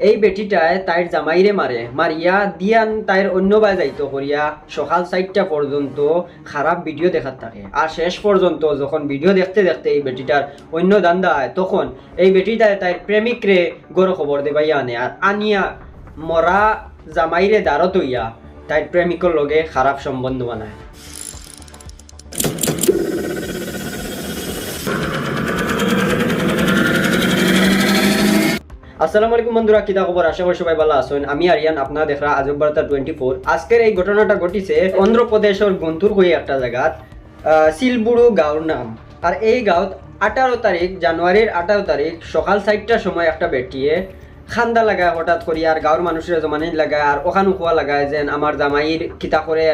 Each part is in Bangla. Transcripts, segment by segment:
এই বেটিটায় তাইর জামাইরে মারে, মারিয়া দিয়ান তাইর অন্য বাই যাইতো করিয়া সকাল 4টা পর্যন্ত খারাপ ভিডিও দেখার থাকে। আর শেষ পর্যন্ত যখন ভিডিও দেখতে দেখতে এই বেটিটার অন্য দান্দা হয়, তখন এই বেটিটায় তাইর প্রেমিকরে গড় খবর দেবাইয়া আনে, আর আনিয়া মরা জামাইরে দাঁড়ত হইয়া তাইর প্রেমিকর লগে খারাপ সম্বন্ধ বানায়। আসসালামু আলাইকুম বন্ধুরা, কিতা খবর? আশা করি সবাই ভালো আছেন। আমি আরিয়ান, আপনারা দেখরা আজব বার্তা 24। আজকের এই ঘটনাটা ঘটিছে অন্ধ্রপ্রদেশের গুন্তুর হয়ে একটা জায়গাত, সিলবুড়ু গাঁওর নাম। আর এই গাঁত 18 তারিখ জানুয়ারির 18 তারিখ সকাল 4টার সময় একটা বেটিয়ে খান্দা লাগায় হঠাৎ করি, আর গাঁওর মানুষের জমানি লাগায়, আর ওখানে খোয়া লাগায় যেন আমার জামাইয়ের কিতা করে,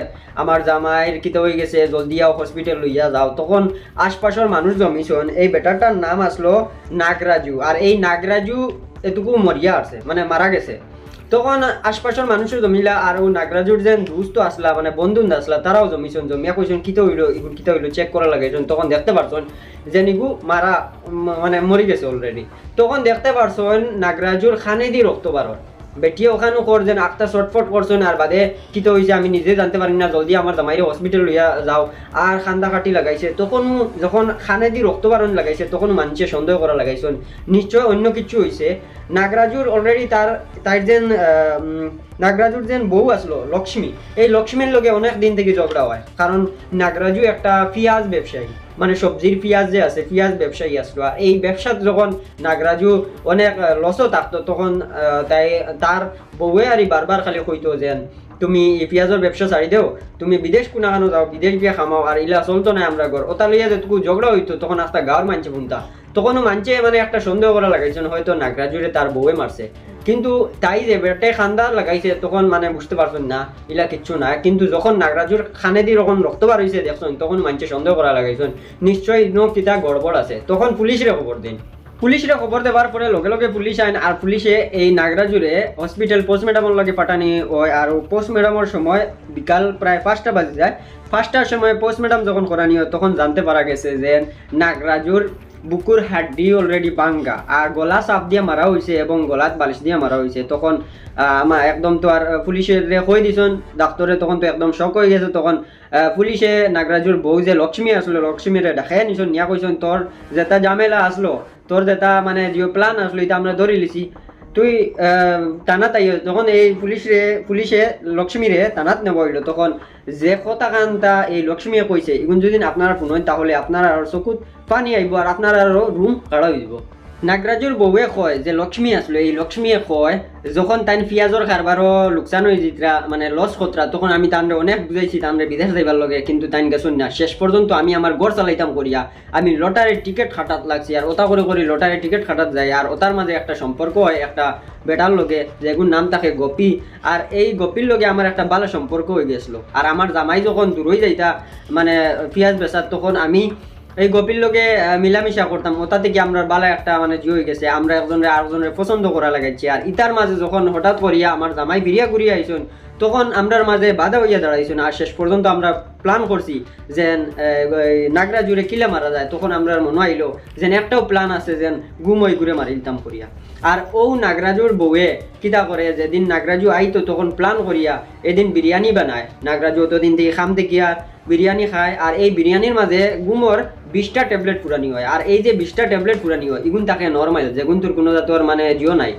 আমার জামাইয়ের কিতা হয়ে গেছে, জলদিয়াও হসপিটাল লইয়া যাও। তখন আশপাশের মানুষ জমিছন। এই বেটাটার নাম আসলো নাগরাজু, আর এই নাগরাজু এটুকু মরিয়া আছে, মানে মারা গেছে। তখন আশপাশের মানুষের জমিলা, আর ও নাগরাজুর যেন দুস্থ আসলা, মানে বন্ধু আসলা, তারাও জমিছন। জমিয়া কইছেন কিতা হইলো, ইগুন কিতা হইলো চেক করা লাগাইছেন। তখন দেখতে পারছেন যে নিগু মারা, মানে মরি গেছে অলরেডি। তখন দেখতে পারছেন নাগরাজুর খানে দি রক্ত বারর। বেটিয়ে ওখানে করছেন, আখটা শর্টফট করছেন, আর বাদে কিতা হয়েছে আমি নিজে জানতে পারি না, জলদি আমার জামাইরে হসপিটাল লইয়া যাও। আর খান্দা কাটি লাগাইছে। তখন যখন খানে দি রক্ত বারণ লাগাইছে, তখন মানুষে সন্দেহ করা লাগাইছেন নিশ্চয় অন্য কিছু হয়েছে। নাগরাজুর অলরেডি তার যেন নাগরাজুর যেন বউ আসলো লক্ষ্মী, এই লক্ষ্মীর লগে অনেক দিন থেকে ঝগড়া হয়। কারণ নাগরাজু একটা পেঁয়াজ ব্যবসায়ী, মানে সবজির পেঁয়াজ যে আছে, পেঁয়াজ ব্যবসায়ী আসলো। আর এই ব্যবসাত যখন নাগরাজু অনেক লসও থাকতো, তখন তাই তার বউয়ে আর বারবার খালি কইতো যেন তুমি এই পেঁয়াজের ব্যবসা ছাড়ি দেও, তুমি বিদেশ কুনাখানো যাও, বিদেশ গিয়ে খামাও, আর ইলা চলতো না আমরা ঘর। ওটা লইয়া যেটুকু ঝগড়া হইতো, তখন একটা গাঁর মানছে বুনতা। তখনও মানছে মানে একটা সন্দেহ করা লাগাইছেন হয়তো নাগরাজুরে তার বউয়ে মারছে। কিন্তু তাই যে বেটাই খান্দা লাগাইছে, তখন মানে বুঝতে পারছেন না ইলা কিচ্ছু না। কিন্তু যখন নাগরাজুর খানে দিয়ে যখন রক্ত বার হয়েছে দেখছেন, তখন মানছে সন্দেহ করা লাগাইছেন নিশ্চয়ই কিতা গড়বড় আছে। তখন পুলিশরে খবর দিন। পুলিশরা খবর দেওয়ার পরে লগে লগে পুলিশ আইন, আর পুলিশে এই নাগরাজুরে হসপিটাল পোস্টমর্টমের লগে পাঠানি হয়। আর পোস্টমর্টমের সময় বিকাল প্রায় 5টা বাজে যায়। 5টার সময় পোস্টমর্টম যখন করানি হয়, তখন জানতে পারা গেছে যে নাগরাজুর বুকুর হাড্ডি অলরেডি ভাঙ্গা, আর গলা চাপ দিয়ে মারা হয়েছে এবং গলাত বালিশ দিয়ে মারা হয়েছে। তখন আমার একদম তো আর পুলিশে কই দিছেন ডাক্তরে, তখন তো একদম শক হয়ে গেছে। তখন পুলিশে নাগরাজুর বউ যে লক্ষ্মী আসলো, লক্ষ্মীরে দেখাই নিছেন, নিয়া কইছেন তোর যেটা ঝামেলা আসলো, তোর যেটা মানে যে প্ল্যান আসলো, এটা আমরা ধরে লিছি, তুই টানাত আই। যখন এই পুলিশে লক্ষ্মীরে টানাত নেব হইল, তখন যে কথা কানটা এই লক্ষ্মীয়ে কইছে, এগুন যদি আপনারা শুনেন তাহলে আপনার আর চকুত পানি আইব, আর আপনার আরও রুম কাড়া হইব। নাগরাজুর বউয়ে কয় যে লক্ষ্মী আসলো, এই লক্ষ্মীয়ে কয় যখন তাই পেঁয়াজের কারবারও লোকসান হয়ে যেতরা, মানে লস খতরা, তখন আমি তানরে অনেক বুঝাইছি তানরে বিদেশ যাইবার লগে, কিন্তু তাইন গেছুন না। শেষ পর্যন্ত আমি আমার ঘর চালাইতাম করিয়া আমি লটারির টিকিট খাটাত লাগছি, আর ওটা করে করে লটারির টিকিট খাটাত যায়। আর ওটার মাঝে একটা সম্পর্ক হয় একটা বেটার লগে, যেগুন নাম থাকে গোপী। আর এই গোপীর লগে আমার একটা ভালো সম্পর্ক হয়ে গেছিলো। আর আমার জামাই যখন দূর হয়ে যাইতা মানে পেঁয়াজ বেচার, তখন আমি এই গোপীর লোকে মিলামিশা করতাম। ওটা থেকে আমরা বালা একটা মানে জি হয়ে গেছে, আমরা একজনের আরেকজনের পছন্দ করা লাগাইছি। আর ইতার মাঝে যখন হঠাৎ করিয়া আমার জামাই বিরিয়া ঘুরিয়া আইসুন, তখন আমরার মাঝে বাধা হইয়া দাঁড়াইছুন। আর শেষ পর্যন্ত আমরা প্ল্যান করছি যে নাগরাজুরে কিলে মারা যায়। তখন আমরা মনে আইলো যে একটাও প্ল্যান আছে যেন গুমই ঘুরে মারি দিতাম করিয়া। আর ও নাগরাজুর বউয়ে কিতা করে, যেদিন নাগরাজু আইতো তখন প্ল্যান করিয়া এদিন বিরিয়ানি বানায়। নাগরাজু অতদিন থেকে খাম দেখিয়া বিরিয়ানি খায়, আর এই বিরিয়ানির মাঝে গুমর 20টা ট্যাবলেট পুরানি হয়। আর এই যে 20টা ট্যাবলেট পুরানি হয়, এগুন তাকে নর্মাল, যেগুন তোর কোনো জাতীয় মানে জিও নাই,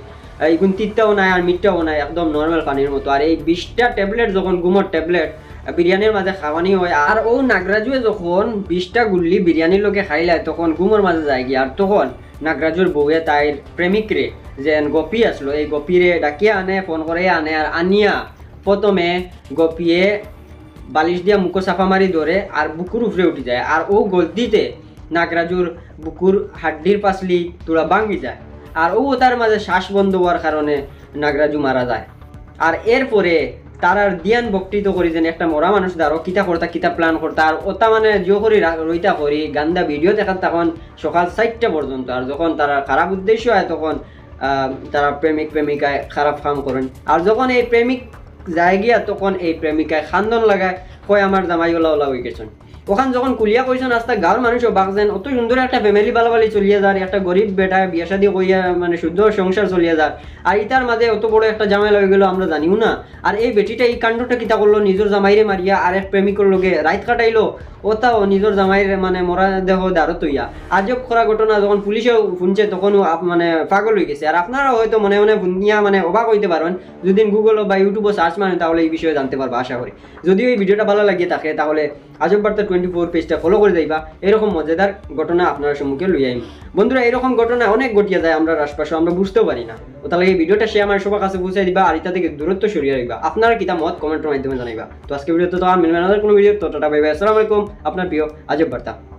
এগুন তিতটাও নাই আর মিটটাও নাই, একদম নর্মাল পানির মতো। আর এই 20টা ট্যাবলেট যখন গুমর ট্যাবলেট বিরিয়ানির মাঝে খাওয়ানি হয়, আর ও নাগরাজুয়ে যখন 20টা গুল্লি বিরিয়ানির লোকে খাইলায়, তখন গুমর মাঝে যায় গিয়ে। আর তখন নাগরাজুর বউয়ে তাইর প্রেমিকরে যেন গোপী আসলো, এই গোপীরে ডাকিয়া আনে, ফোন করে আনে। আর আনিয়া প্রথমে গোপীয়ে বালিশ দিয়া মুখো চাফা মারি ধরে, আর বুকুর উপরে উঠে যায়। আর ও গলদিতে নাগরাজুর বুকুর হাড্ডির পাসলি তোরা ভাঙ্গি যায়। আর ও তার মাঝে শ্বাস বন্ধ হওয়ার কারণে নাগরাজু মারা যায়। আর এরপরে তার আর দিয়ান বক্তৃত করি যেন একটা মরা মানুষ দাঁড়ো কিতা করতা, কিতা প্ল্যান করতা। আর ওটা মানে জিও করি রইতা করি গান্দা ভিডিও দেখার তখন সকাল 4টা পর্যন্ত। আর যখন তারা খারাপ উদ্দেশ্য হয়, তখন তারা প্রেমিক প্রেমিকায় খারাপ কাম করেন। আর যখন এই প্রেমিক যায় গিয়া, তখন এই প্রেমিকায় খান্দন লাগায়, কয় আমার জামাই ওলা ওলা হয়ে গেছেন। ওখান যখন কুলিয়া কইছেন রাস্তা গাঁর মানুষও বাগছেন অত সুন্দর একটা ফ্যামিলি বালাবালি চলিয়ে যার একটা গরিব বেটা বিয়া শাদি কইয়া মানে শুদ্ধ সংসার চলিয়ে যার আর ইতার মাঝে অত বড় একটা ঝামেলা হয়ে গেল আমরা জানিও না আর এই বেটিটা এই কাণ্ডটা কিতা করলো নিজের জামাইরে মারিয়া আর এক প্রেমিকর লগে রাইত কাটাইলো ওটাও নিজের জামাইয়ের মানে মরা দেহ দাঁড়ত হইয়া আজব করা ঘটনা যখন পুলিশেও শুনছে তখন মানে পাগল হয়ে গেছে আর আপনারাও হয়তো মনে মনে শুনিয়া মানে অবাক হইতে পারবেন যদি গুগল বা ইউটিউবে সার্চ মারেন তাহলে এই বিষয়ে জানতে পারবা আশা করি যদিও এই ভিডিওটা ভালো লাগিয়ে থাকে তাহলে আজব বার্তা 24 পেজটা ফলো করে যাইবা এরকম মজাদার ঘটনা আপনার সম্মুখে লই আইম বন্ধুরা এরকম ঘটনা অনেক ঘটিয়ে যায় আমরা আশপাশে আমরা বুঝতেও পারি না ও তাহলে এই ভিডিওটা সে আমার সবার কাছে পৌঁছে দিবা আর এটা থেকে দূরত্ব সরিয়ে রাখবা আপনারা কিতা মত কমেন্টের মাধ্যমে জানাইবা তো আজকে ভিডিওতে তো আর মিলবে না কোনো ভিডিও তো টাটা বাই বাই আসসালামু আলাইকুম আপনার প্রিয় আজব বার্তা